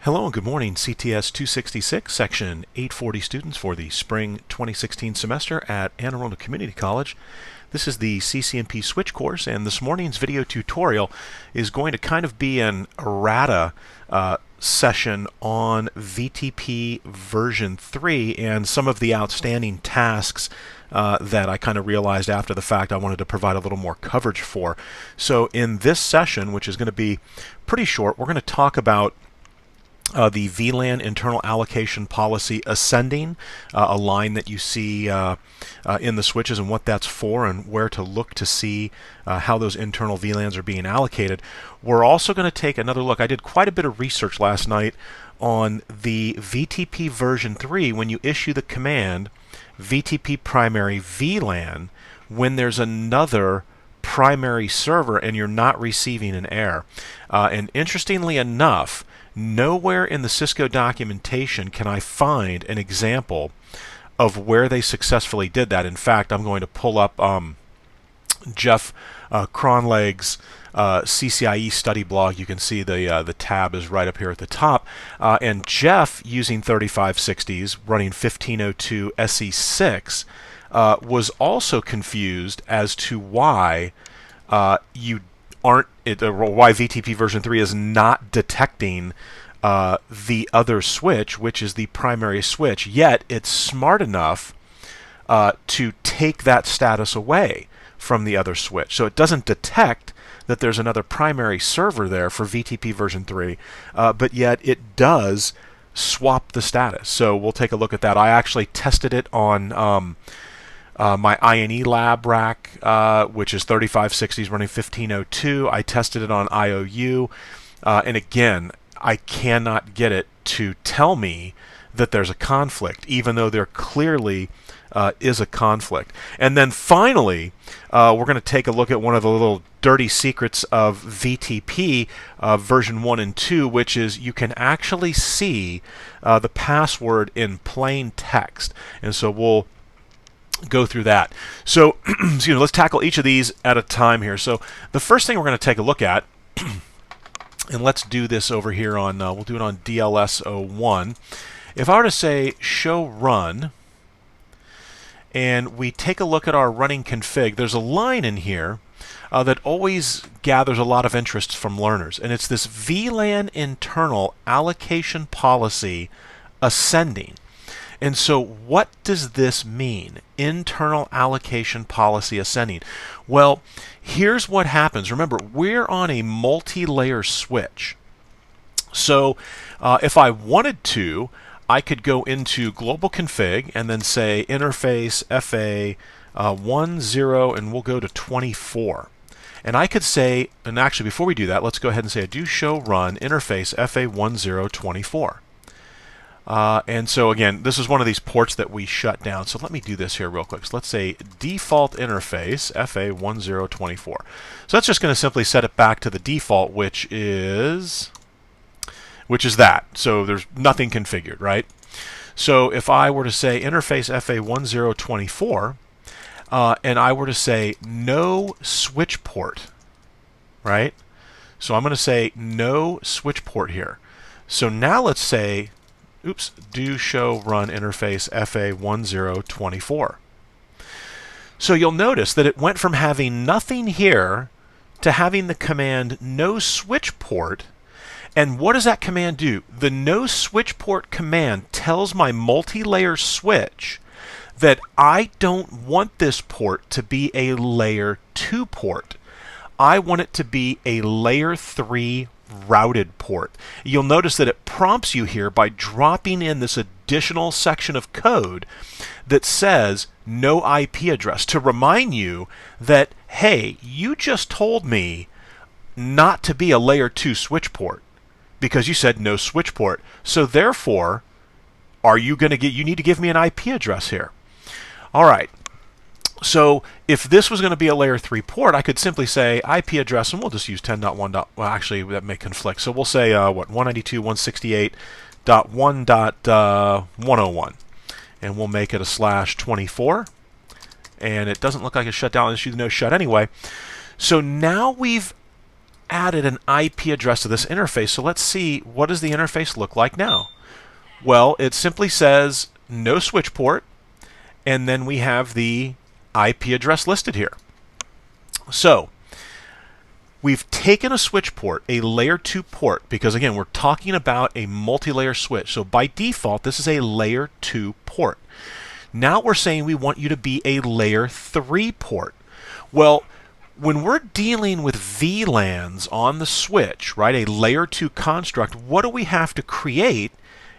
Hello and good morning, CTS266 Section 840 students for the Spring 2016 semester at Anne Arundel Community College. This is the CCNP Switch course, and this morning's video tutorial is going to kind of be an errata session on VTP version 3 and some of the outstanding tasks that I kind of realized after the fact I wanted to provide a little more coverage for. So in this session, which is going to be pretty short, we're going to talk about the VLAN internal allocation policy ascending, a line that you see in the switches and what that's for and where to look to see how those internal VLANs are being allocated. We're also going to take another look. I did quite a bit of research last night on the VTP version 3 when you issue the command VTP primary VLAN when there's another primary server and you're not receiving an error. And interestingly enough, nowhere in the Cisco documentation can I find an example of where they successfully did that. In fact, I'm going to pull up Jeff Cronleg's CCIE study blog. You can see the tab is right up here at the top. And Jeff, using 3560s, running 1502 SE6, was also confused as to why you aren't why VTP version 3 is not detecting the other switch, which is the primary switch, yet it's smart enough to take that status away from the other switch. So it doesn't detect that there's another primary server there for VTP version 3, but yet it does swap the status. So we'll take a look at that. I actually tested it on my INE lab rack, which is 3560s running 1502. I tested it on IOU, and again, I cannot get it to tell me that there's a conflict, even though there clearly is a conflict. And then finally, we're going to take a look at one of the little dirty secrets of VTP version 1 and 2, which is you can actually see the password in plain text. And so we'll go through that. So let's tackle each of these at a time here. So the first thing we're going to take a look at, and let's do this over here on, we'll do it on DLS01. If I were to say show run, and we take a look at our running config, there's a line in here that always gathers a lot of interest from learners, and it's this VLAN internal allocation policy ascending. And so what does this mean? Internal allocation policy ascending. Well, here's what happens. Remember, we're on a multi-layer switch. So if I wanted to, I could go into global config and then say interface FA 10, and we'll go to 24. And I could say, and actually before we do that, let's go ahead and say I do show run interface FA 1024. And so again, this is one of these ports that we shut down. So let me do this here real quick. So let's say default interface FA1024. So that's just going to simply set it back to the default, which is that. So there's nothing configured, right? So if I were to say interface FA1024, and I were to say no switch port, right? So I'm going to say no switch port here. So now let's say do show run interface FA1024. So you'll notice that it went from having nothing here to having the command no switch port. And what does that command do? The no switch port command tells my multi-layer switch that I don't want this port to be a layer 2 port. I want it to be a layer 3 routed port. You'll notice that it prompts you here by dropping in this additional section of code that says no IP address to remind you that, hey, you just told me not to be a layer 2 switch port because you said no switch port. So therefore, you need to give me an IP address here. All right. So if this was going to be a layer 3 port, I could simply say IP address, and we'll just use 10.1. Well, actually, that may conflict. So we'll say 192.168.1.101, and we'll make it a /24. And it doesn't look like it's shut down. Let's use no shut anyway. So now we've added an IP address to this interface. So let's see, what does the interface look like now? Well, it simply says no switch port, and then we have the IP address listed here. So we've taken a switch port, a layer 2 port, because again, we're talking about a multi-layer switch. So by default, this is a layer 2 port. Now we're saying we want you to be a layer 3 port. Well, when we're dealing with VLANs on the switch, right, a layer 2 construct, what do we have to create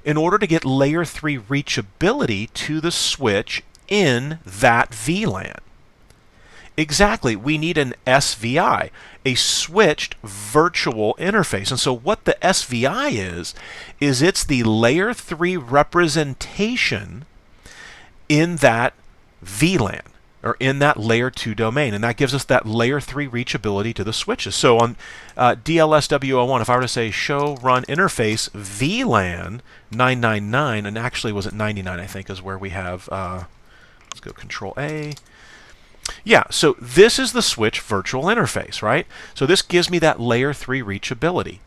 in order to get layer 3 reachability to the switch in that VLAN? Exactly, we need an SVI, a switched virtual interface. And so what the SVI is it's the layer 3 representation in that VLAN, or in that layer 2 domain, and that gives us that layer 3 reachability to the switches. So on DLSW01, if I were to say show run interface VLAN 999, and actually was it 99, I think, is where we have, let's go Control A. Yeah, so this is the switch virtual interface, right? So this gives me that layer 3 reachability.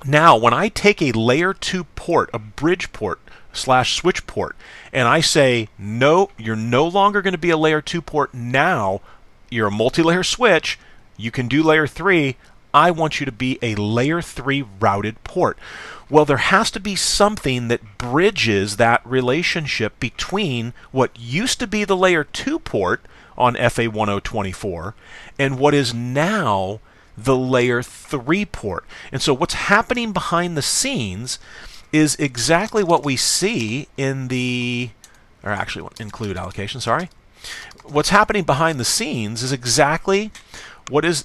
Now, when I take a layer 2 port, a bridge port / switch port, and I say, no, you're no longer going to be a layer 2 port now, you're a multi-layer switch, you can do layer 3, I want you to be a layer 3 routed port. Well, there has to be something that bridges that relationship between what used to be the layer 2 port on FA1024 and what is now the layer 3 port. And so what's happening behind the scenes is exactly what we see in the, or actually include allocation, sorry. What's happening behind the scenes is exactly what is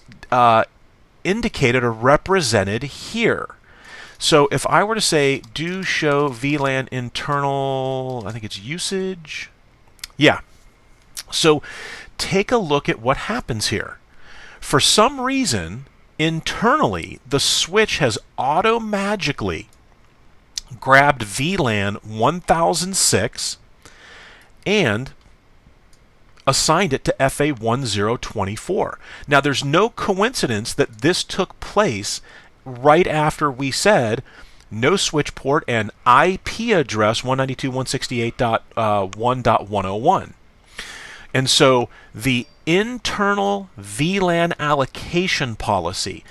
indicated or represented here. So if I were to say do show VLAN internal, I think it's usage. Yeah. So take a look at what happens here. For some reason, internally, the switch has auto-magically grabbed VLAN 1006 and assigned it to FA1024. Now, there's no coincidence that this took place right after we said no switch port and IP address 192.168.1.101. And so the internal VLAN allocation policy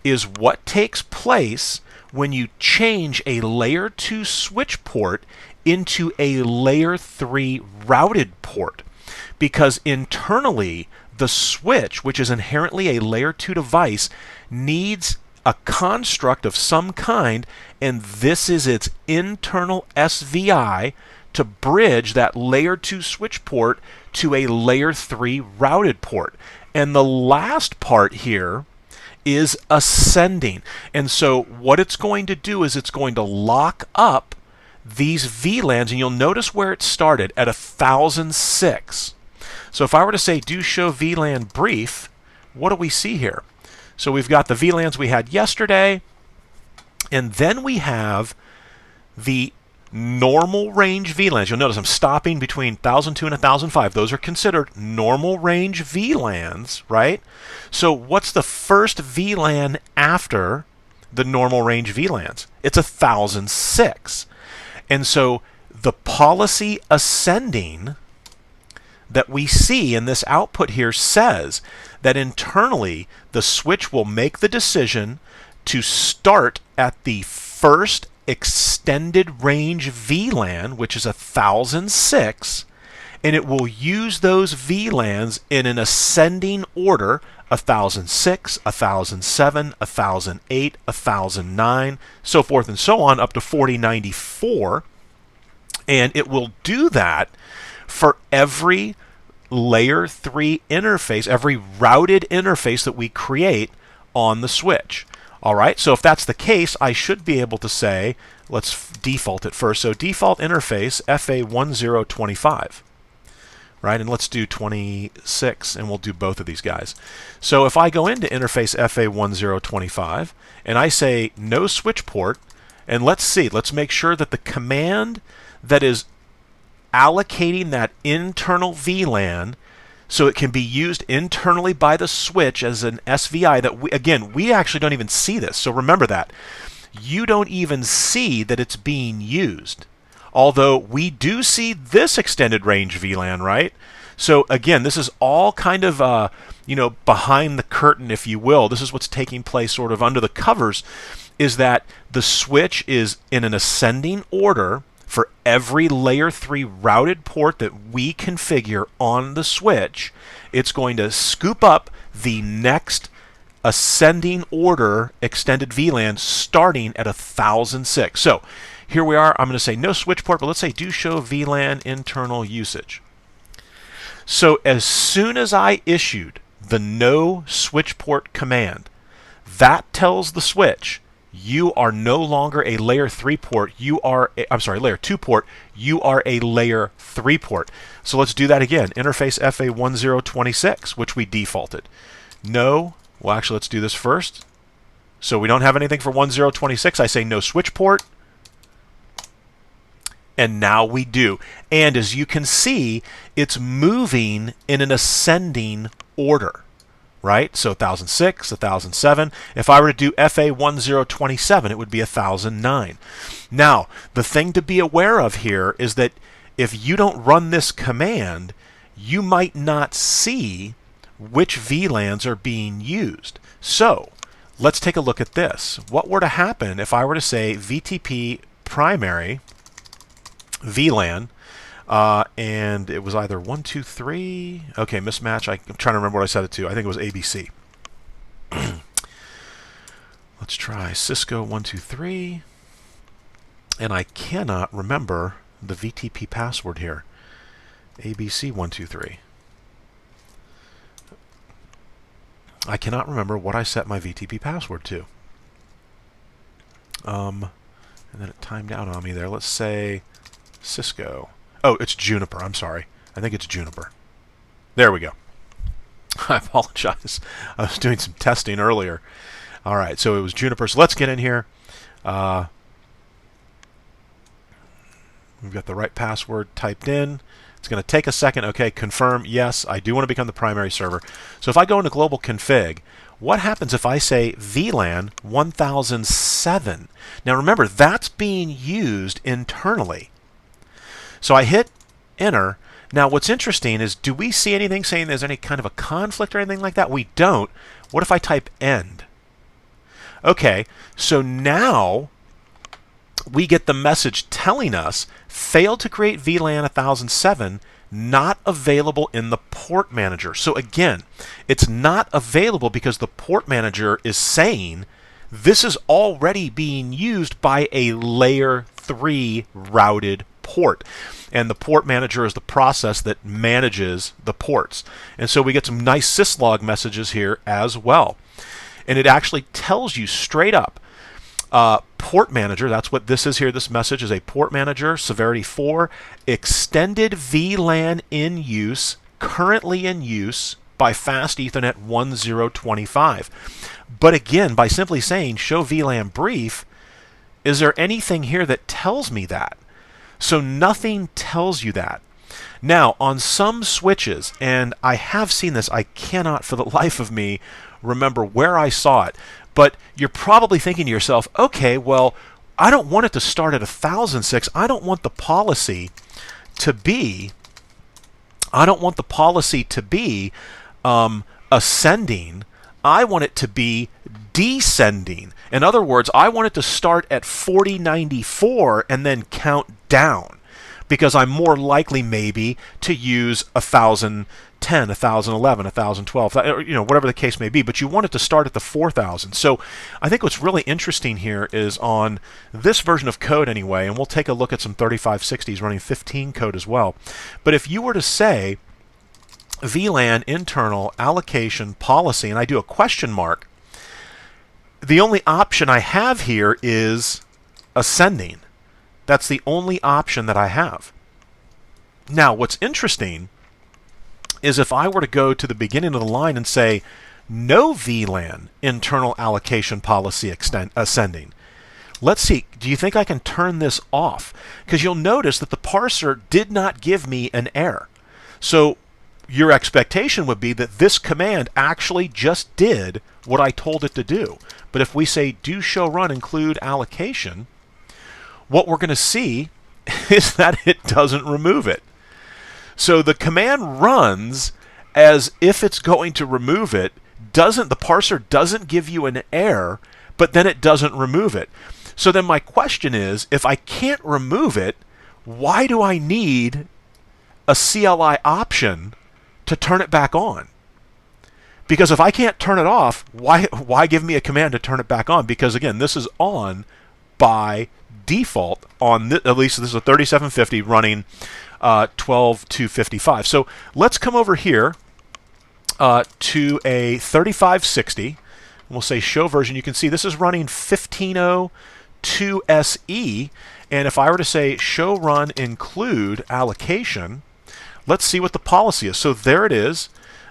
is what takes place when you change a layer 2 switch port into a layer 3 routed port. Because internally, the switch, which is inherently a layer 2 device, needs a construct of some kind, and this is its internal SVI to bridge that layer 2 switch port to a layer 3 routed port. And the last part here is ascending. And so what it's going to do is it's going to lock up these VLANs, and you'll notice where it started at 1006. So if I were to say do show VLAN brief, what do we see here? So we've got the VLANs we had yesterday, and then we have the normal range VLANs. You'll notice I'm stopping between 1002 and 1005. Those are considered normal range VLANs, right? So what's the first VLAN after the normal range VLANs? It's 1006. And so the policy ascending that we see in this output here says that internally the switch will make the decision to start at the first extended range VLAN, which is 1006, and it will use those VLANs in an ascending order: 1006, 1007, 1008, 1009, so forth and so on, up to 4094. And it will do that for every layer 3 interface, every routed interface that we create on the switch. All right, so if that's the case, I should be able to say, let's default it first. So default interface FA1025, right? And let's do 26, and we'll do both of these guys. So if I go into interface FA1025, and I say no switch port, and let's see, let's make sure that the command that is allocating that internal VLAN So it can be used internally by the switch as an SVI that, we actually don't even see this. So remember that. You don't even see that it's being used. Although we do see this extended range VLAN, right? So again, this is all kind of, behind the curtain, if you will. This is what's taking place sort of under the covers, is that the switch is in an ascending order for every layer 3 routed port that we configure on the switch. It's going to scoop up the next ascending order extended VLAN starting at 1006. So here we are. I'm going to say no switch port, but let's say do show VLAN internal usage. So as soon as I issued the no switch port command, that tells the switch you are no longer a layer 3 port, layer 2 port, you are a layer 3 port. So let's do that again. Interface FA1026, which we defaulted. No, well actually let's do this first. So we don't have anything for 1026. I say no switch port. And now we do. And as you can see, it's moving in an ascending order. Right? So 1006, 1007. If I were to do FA1027, it would be 1009. Now, the thing to be aware of here is that if you don't run this command, you might not see which VLANs are being used. So, let's take a look at this. What were to happen if I were to say VTP primary VLAN, and it was either 123. Okay, mismatch. I'm trying to remember what I set it to. I think it was ABC. Let's try Cisco 123. And I cannot remember the VTP password here. ABC 123. I cannot remember what I set my VTP password to. And then it timed out on me there. Let's say Cisco. Oh, it's Juniper. I'm sorry. I think it's Juniper. There we go. I apologize. I was doing some testing earlier. All right, so it was Juniper. So let's get in here. We've got the right password typed in. It's going to take a second. Okay, confirm. Yes, I do want to become the primary server. So if I go into global config, what happens if I say VLAN 1007? Now remember, that's being used internally. So I hit enter. Now what's interesting is, do we see anything saying there's any kind of a conflict or anything like that? We don't. What if I type end? Okay, so now we get the message telling us failed to create VLAN 1007, not available in the port manager. So again, it's not available because the port manager is saying this is already being used by a layer 3 routed port. And the port manager is the process that manages the ports. And so we get some nice syslog messages here as well. And it actually tells you straight up, port manager, that's what this is here. This message is a port manager, severity 4, extended VLAN in use, currently in use by fast Ethernet 1025. But again, by simply saying show VLAN brief, is there anything here that tells me that? So nothing tells you that. Now, on some switches, and I have seen this, I cannot for the life of me remember where I saw it, but you're probably thinking to yourself, okay, well, I don't want it to start at 1006. I don't want the policy to be ascending. I want it to be descending. In other words, I want it to start at 4094 and then count down, because I'm more likely maybe to use 1010, 1011, 1012, whatever the case may be, but you want it to start at the 4000. So I think what's really interesting here is on this version of code anyway, and we'll take a look at some 3560s running 15 code as well. But if you were to say VLAN internal allocation policy, and I do a question mark, the only option I have here is ascending. That's the only option that I have. Now, what's interesting is if I were to go to the beginning of the line and say no VLAN internal allocation policy ascending, let's see, do you think I can turn this off? Because you'll notice that the parser did not give me an error. So your expectation would be that this command actually just did what I told it to do. But if we say do show run include allocation, what we're going to see is that it doesn't remove it. So the command runs as if it's going to remove it. The parser doesn't give you an error, but then it doesn't remove it. So then my question is, if I can't remove it, why do I need a CLI option to turn it back on? Because if I can't turn it off, why give me a command to turn it back on? Because again, this is on by default on at least this is a 3750 running 12.255. So let's come over here to a 3560. We'll say show version. You can see this is running 1502 SE. And if I were to say show run include allocation, let's see what the policy is. So there it is,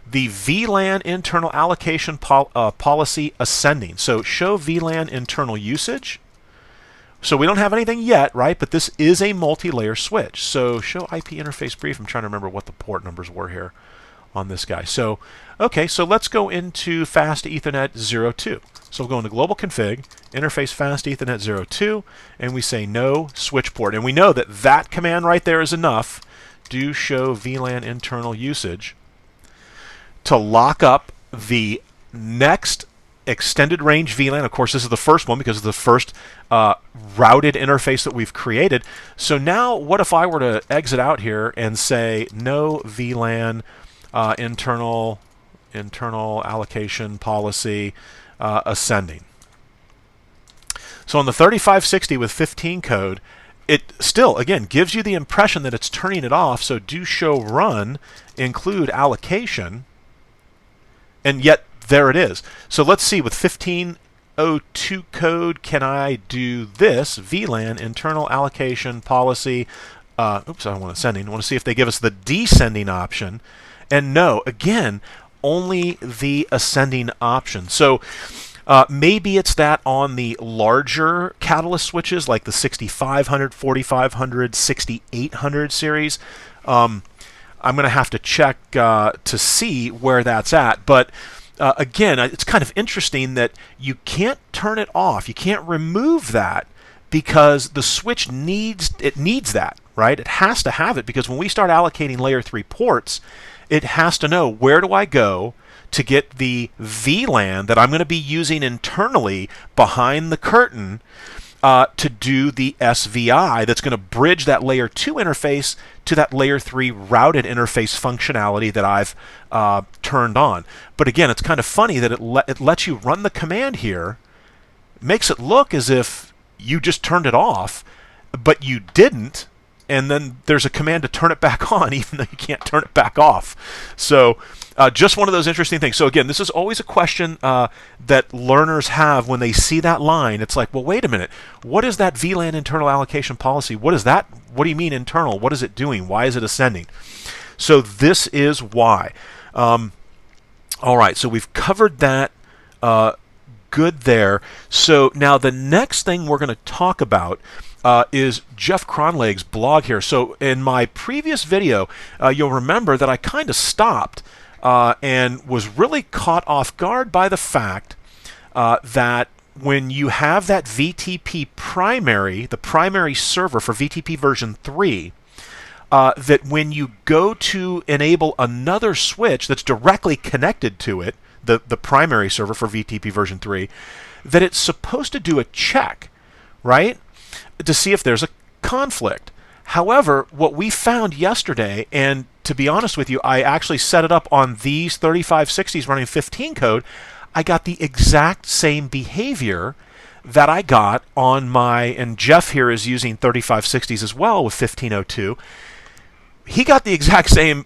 the VLAN internal allocation policy ascending. So show VLAN internal usage. So we don't have anything yet, right? But this is a multi-layer switch. So show IP interface brief. I'm trying to remember what the port numbers were here on this guy. So, okay, so let's go into fast Ethernet 02. So we'll go into global config, interface fast Ethernet 02, and we say no switch port. And we know that that command right there is enough, do show VLAN internal usage, to lock up the next extended range VLAN. Of course, this is the first one because it's the first routed interface that we've created. So now what if I were to exit out here and say no VLAN internal allocation policy ascending. So on the 3560 with 15 code, it still, again, gives you the impression that it's turning it off. So do show run include allocation, and yet there it is. So let's see, with 1502 code, can I do this? VLAN internal allocation policy. Oops, I don't want ascending. I want to see if they give us the descending option. And no, again, only the ascending option. So maybe it's that on the larger Catalyst switches, like the 6500, 4500, 6800 series. I'm going to have to check to see where that's at. But again, it's kind of interesting that you can't turn it off. You can't remove that because the switch needs that, right? It has to have it because when we start allocating layer 3 ports, it has to know where do I go to get the VLAN that I'm going to be using internally behind the curtain to do the SVI that's going to bridge that layer 2 interface to that layer 3 routed interface functionality that I've turned on. But again, it's kind of funny that it lets you run the command here, makes it look as if you just turned it off, but you didn't. And then there's a command to turn it back on, even though you can't turn it back off. So just one of those interesting things. So again, this is always a question that learners have when they see that line. It's like, well, wait a minute. What is that VLAN internal allocation policy? What is that? What do you mean internal? What is it doing? Why is it ascending? So this is why. All right, so we've covered that good there. So now the next thing we're going to talk about is Jeff Cronlake's blog here. So in my previous video, you'll remember that I kind of stopped and was really caught off guard by the fact that when you have that VTP primary, the primary server for VTP version 3, that when you go to enable another switch that's directly connected to it, the primary server for VTP version 3, that it's supposed to do a check, right? To see if there's a conflict. However, what we found yesterday, and to be honest with you, I actually set it up on these 3560s running 15 code, I got the exact same behavior that I got on my, and Jeff here is using 3560s as well with 1502. He got the exact same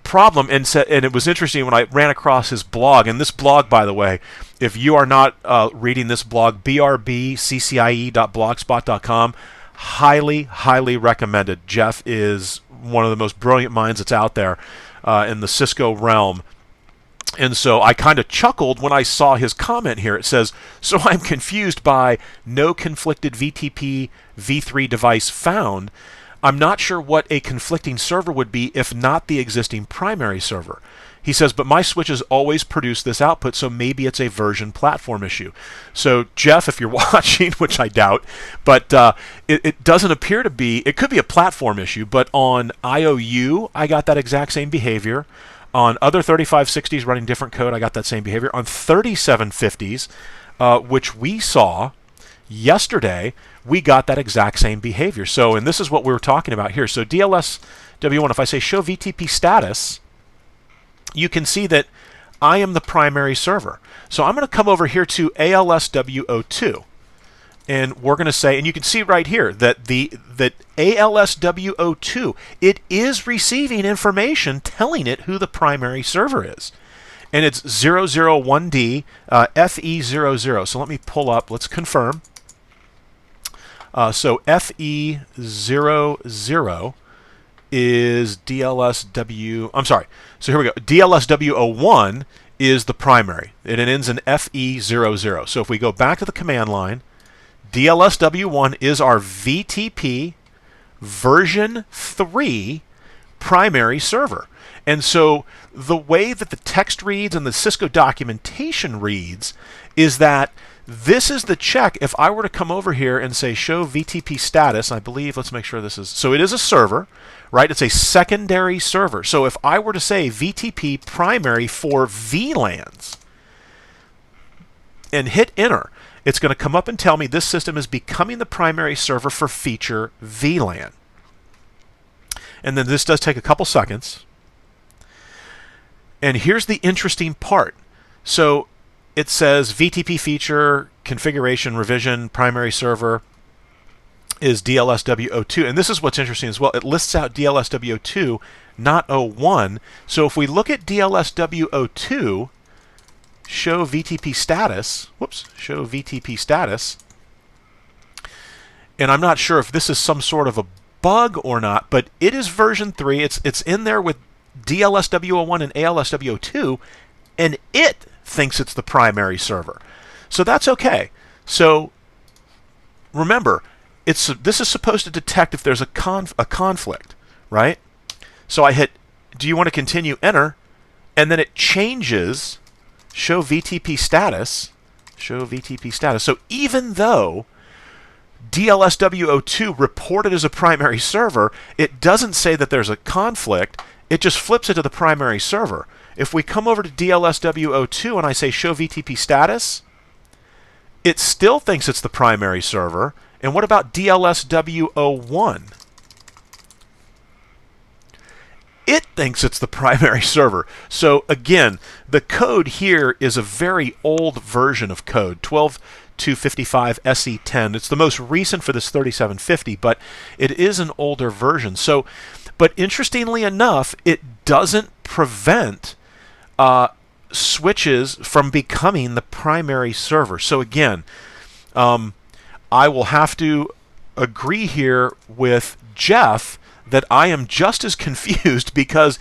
problem, and it was interesting when I ran across his blog. And this blog, by the way, if you are not reading this blog, brbccie.blogspot.com, highly, highly recommended. Jeff is one of the most brilliant minds that's out there in the Cisco realm. And so I kind of chuckled when I saw his comment here. It says, so I'm confused by no conflicted VTP v3 device found. I'm not sure what a conflicting server would be if not the existing primary server. He says, but my switches always produce this output, so maybe it's a version platform issue. So Jeff, if you're watching, which I doubt, but it doesn't appear to be, it could be a platform issue, but on IOU, I got that exact same behavior. On other 3560s running different code, I got that same behavior. On 3750s, which we saw yesterday, we got that exact same behavior. So, and this is what we were talking about here. So DLSW1, if I say show VTP status, you can see that I am the primary server. So I'm going to come over here to ALSW02. And we're going to say, and you can see right here that that ALSW02, it is receiving information telling it who the primary server is. And it's 001D FE00. So let me pull up, let's confirm. So FE00 is DLSW, I'm sorry, so here we go. DLSW01 is the primary, and it ends in FE00. So if we go back to the command line, DLSW1 is our VTP version 3 primary server. And so the way that the text reads and the Cisco documentation reads is that this is the check. If I were to come over here and say show VTP status, I believe, let's make sure this is, so it is a server, right? It's a secondary server. So if I were to say VTP primary for VLANs and hit enter, it's going to come up and tell me this system is becoming the primary server for feature VLAN. And then this does take a couple seconds. And here's the interesting part. So it says VTP feature, configuration, revision, primary server is DLSW02. And this is what's interesting as well. It lists out DLSW02, not 01. So if we look at DLSW02, show VTP status, whoops, show VTP status, and I'm not sure if this is some sort of a bug or not, but it is version 3. It's in there with DLSW01 and ALSW02, and it thinks it's the primary server. So that's okay. So remember, this is supposed to detect if there's a conflict, right? So I hit, do you want to continue, enter, and then it changes show VTP status, show VTP status. So even though DLSW02 reported as a primary server, it doesn't say that there's a conflict. It just flips it to the primary server. If we come over to DLSW02 and I say show VTP status, it still thinks it's the primary server. And what about DLSW01? It thinks it's the primary server. So again, the code here is a very old version of code, 12.255 SE10. It's the most recent for this 3750, but it is an older version. So, but interestingly enough, it doesn't prevent switches from becoming the primary server. So again, I will have to agree here with Jeff that I am just as confused, because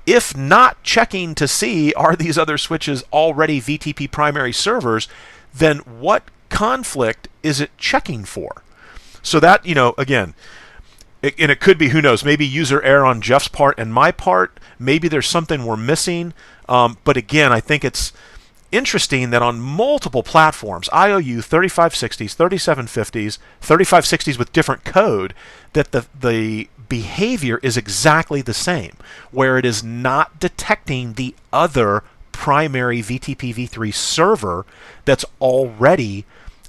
if not checking to see are these other switches already VTP primary servers, then what conflict is it checking for? So that, you know, again, and it could be, who knows, maybe user error on Jeff's part and my part. Maybe there's something we're missing. But again, I think it's interesting that on multiple platforms, IOU, 3560s, 3750s, 3560s with different code, that the behavior is exactly the same, where it is not detecting the other primary VTPv3 server that's already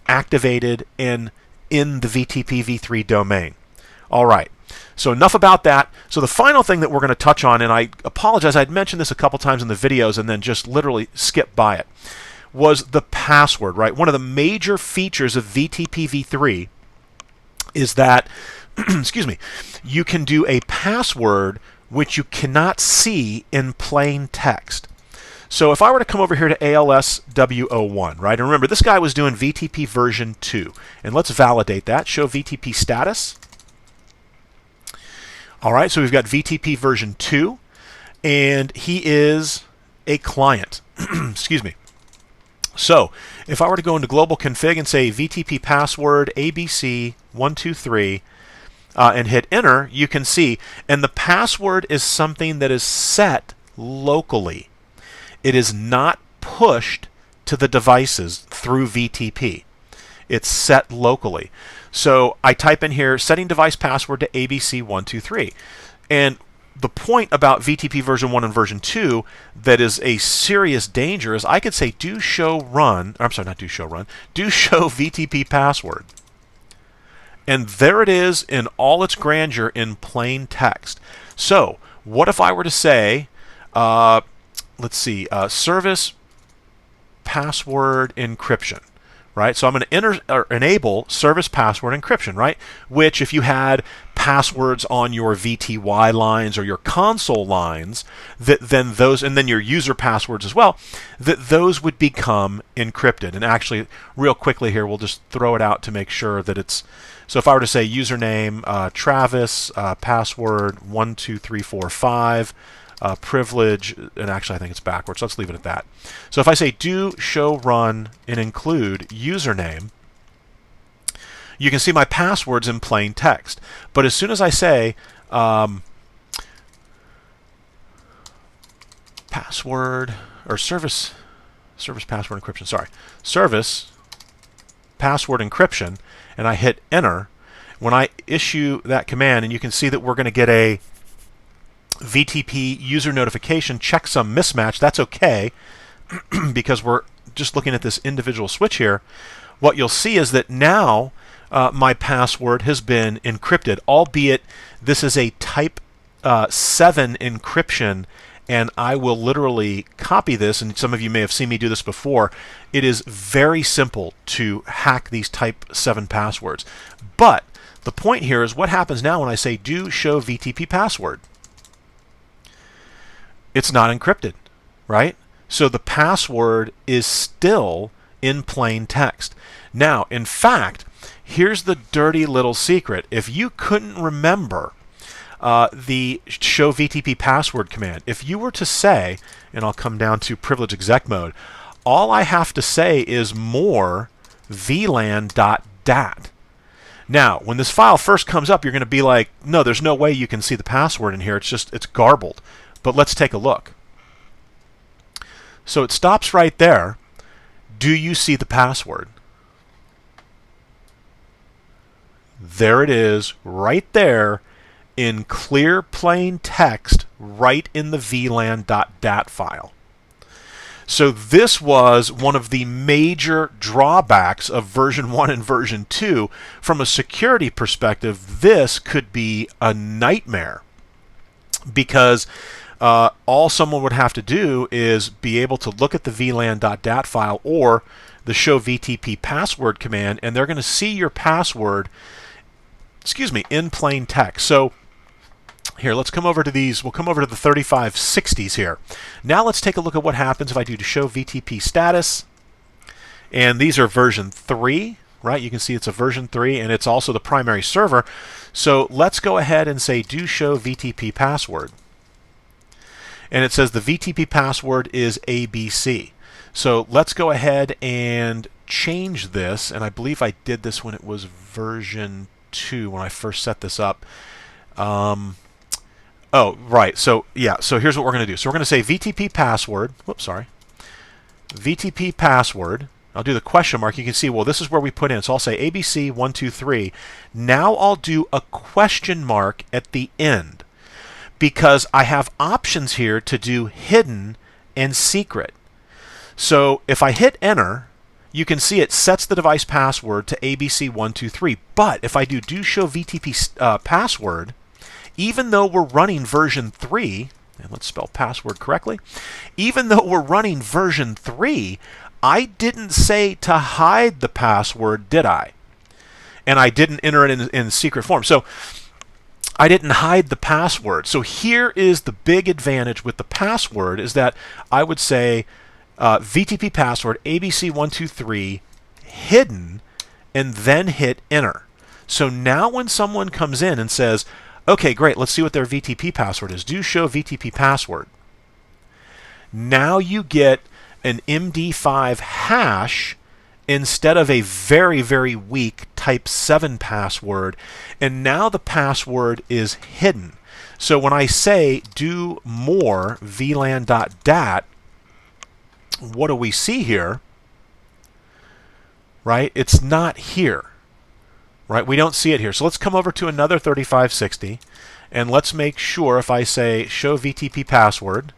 activated and in the VTPv3 domain. All right, so enough about that. So the final thing that we're going to touch on, and I apologize, I'd mentioned this a couple times in the videos and then just literally skipped by it, was the password, right? One of the major features of VTPv3 is that excuse me, you can do a password which you cannot see in plain text. So if I were to come over here to ALSW01, right, and remember this guy was doing VTP version 2, and let's validate that, show VTP status. All right, so we've got VTP version 2, and he is a client. Excuse me. So if I were to go into global config and say VTP password ABC123, and hit enter, you can see, and the password is something that is set locally. It is not pushed to the devices through VTP. It's set locally. So I type in here, setting device password to ABC123. And the point about VTP version 1 and version 2 that is a serious danger is I could say do show VTP password. And there it is in all its grandeur in plain text. So what if I were to say, let's see, service password encryption, right? So I'm going to enable service password encryption, right? Which if you had passwords on your VTY lines or your console lines, then those, and then your user passwords as well, that those would become encrypted. And actually, real quickly here, we'll just throw it out to make sure that it's, so if I were to say username, Travis, password 12345, privilege, and actually I think it's backwards, so let's leave it at that. So if I say do show run and include username, you can see my passwords in plain text. But as soon as I say password or service password encryption, service password encryption, and I hit enter, when I issue that command, and you can see that we're going to get a VTP user notification checksum mismatch. That's okay because we're just looking at this individual switch here. What you'll see is that now my password has been encrypted, albeit this is a type 7 encryption, and I will literally copy this, and some of you may have seen me do this before. It is very simple to hack these type 7 passwords. But the point here is what happens now when I say do show VTP password. It's not encrypted, right? So the password is still in plain text. Now, in fact, here's the dirty little secret. If you couldn't remember the show VTP password command, if you were to say, and I'll come down to privilege exec mode, all I have to say is more vlan.dat. Now, when this file first comes up, you're going to be like, no, there's no way you can see the password in here. It's garbled. But let's take a look. So it stops right there. Do you see the password? There it is, right there, in clear, plain text, right in the vlan.dat file. So this was one of the major drawbacks of version 1 and version 2. From a security perspective, this could be a nightmare because all someone would have to do is be able to look at the vlan.dat file or the show VTP password command, and they're going to see your password, in plain text. So here, let's come over to these. We'll come over to the 3560s here. Now let's take a look at what happens if I do to show VTP status. And these are version 3, right? You can see it's a version 3, and it's also the primary server. So let's go ahead and say do show VTP password. And it says the VTP password is ABC. So let's go ahead and change this. And I believe I did this when it was version 2, when I first set this up. Oh, right. So, yeah. So here's what we're going to do. So we're going to say VTP password. Whoops, sorry. VTP password. I'll do the question mark. You can see, well, this is where we put in. So I'll say ABC123. Now I'll do a question mark at the end, because I have options here to do hidden and secret. So if I hit enter, you can see it sets the device password to ABC123. But if I do show VTP password, even though we're running version 3, and let's spell password correctly, even though we're running version 3, I didn't say to hide the password, did I? And I didn't enter it in secret form. So I didn't hide the password. So here is the big advantage with the password, is that I would say VTP password ABC123 hidden and then hit enter. So now when someone comes in and says, okay, great, let's see what their VTP password is. Do show VTP password. Now you get an MD5 hash instead of a very, very weak type 7 password. And now the password is hidden. So when I say do more vlan.dat, what do we see here? Right? It's not here. Right? We don't see it here. So let's come over to another 3560 and let's make sure if I say show VTP password.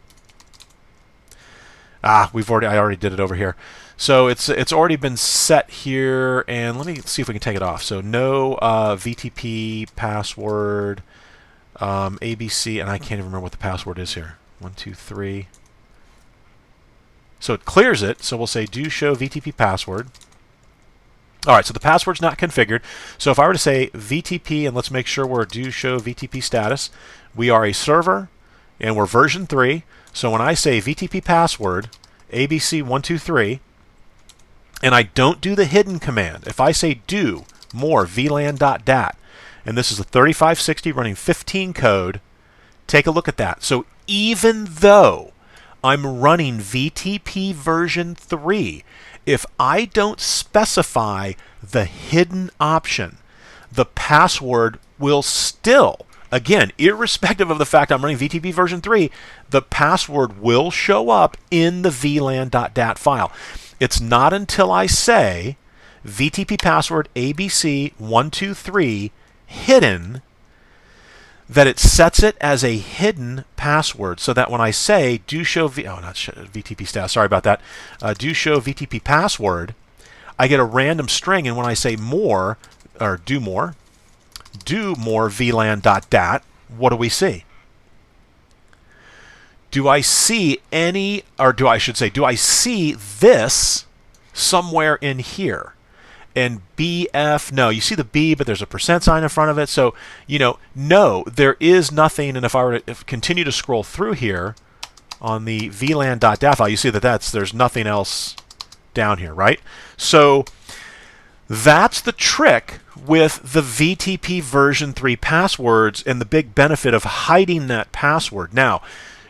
I already did it over here. So it's already been set here, and let me see if we can take it off. So no VTP password ABC, and I can't even remember what the password is here. 1, 2, 3. So it clears it. So we'll say do show VTP password. All right, so the password's not configured. So if I were to say VTP, and let's make sure we're do show VTP status, we are a server, and we're version 3. So when I say VTP password ABC123, and I don't do the hidden command, if I say do more vlan.dat, and this is a 3560 running 15 code, take a look at that. So even though I'm running VTP version 3, if I don't specify the hidden option, the password will still, again, irrespective of the fact I'm running VTP version 3, the password will show up in the vlan.dat file. It's not until I say VTP password ABC123 hidden that it sets it as a hidden password, so that when I say do show VTP status, sorry about that, do show VTP password, I get a random string, and when I say more, or do more vlan.dat, what do we see? Do I see any, or do I see this somewhere in here? And BF, no, you see the B, but there's a % sign in front of it. So, no, there is nothing. And if I were to continue to scroll through here on the vlan.dat file, you see that there's nothing else down here, right? So that's the trick with the VTP version 3 passwords and the big benefit of hiding that password. Now,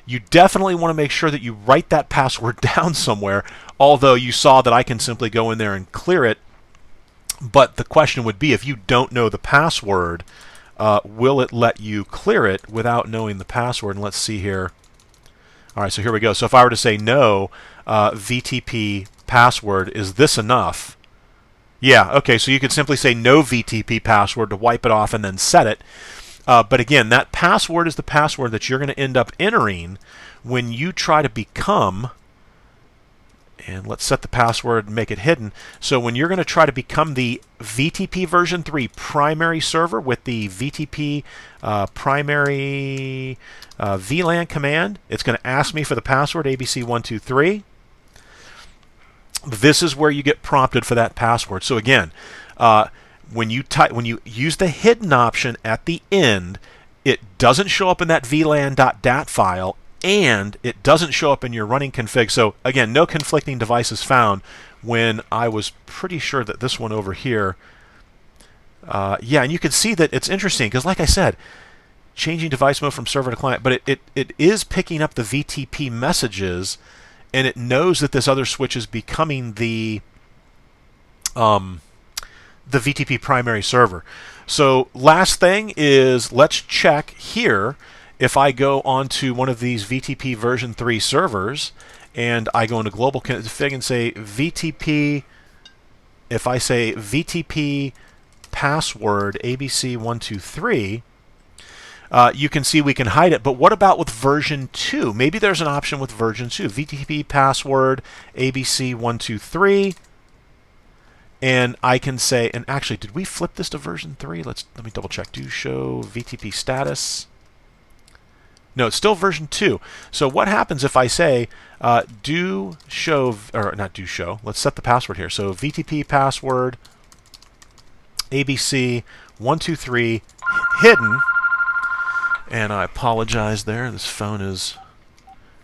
you definitely want to make sure that you write that password down somewhere, although you saw that I can simply go in there and clear it. But the question would be, if you don't know the password, will it let you clear it without knowing the password? And let's see here. All right, so here we go. So if I were to say no, VTP password, is this enough? Yeah, okay, so you could simply say no VTP password to wipe it off and then set it. But again, that password is the password that you're going to end up entering when you try to become, and let's set the password and make it hidden. So when you're going to try to become the VTP version 3 primary server with the VTP primary VLAN command, it's going to ask me for the password ABC123. This is where you get prompted for that password. So again, when you use the hidden option at the end, it doesn't show up in that vlan.dat file, and it doesn't show up in your running config. So again, no conflicting devices found when I was pretty sure that this one over here, yeah, and you can see that it's interesting because, like I said, changing device mode from server to client, but it is picking up the VTP messages, and it knows that this other switch is becoming the VTP primary server. So last thing is, let's check here. If I go onto one of these VTP version 3 servers and I go into global config and say VTP, if I say VTP password ABC123, you can see we can hide it. But what about with version 2? Maybe there's an option with version 2. VTP password ABC123. And I can say, and actually, did we flip this to version 3? Let me double check. Do show VTP status. No, it's still version 2. So what happens if I say do show, or not do show, let's set the password here. So VTP password ABC123 hidden. And I apologize there. This phone is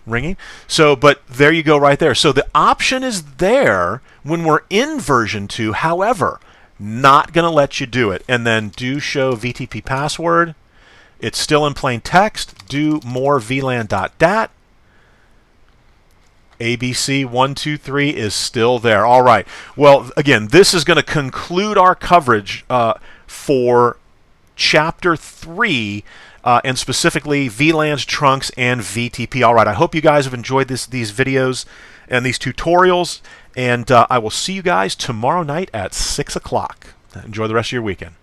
ringing. So, but there you go right there. So the option is there when we're in version 2. However, not going to let you do it. And then do show VTP password. It's still in plain text. Do more vlan.dat. ABC123 is still there. All right. Well, again, this is going to conclude our coverage for Chapter 3, and specifically VLANs, trunks, and VTP. All right. I hope you guys have enjoyed these videos and these tutorials, and I will see you guys tomorrow night at 6 o'clock. Enjoy the rest of your weekend.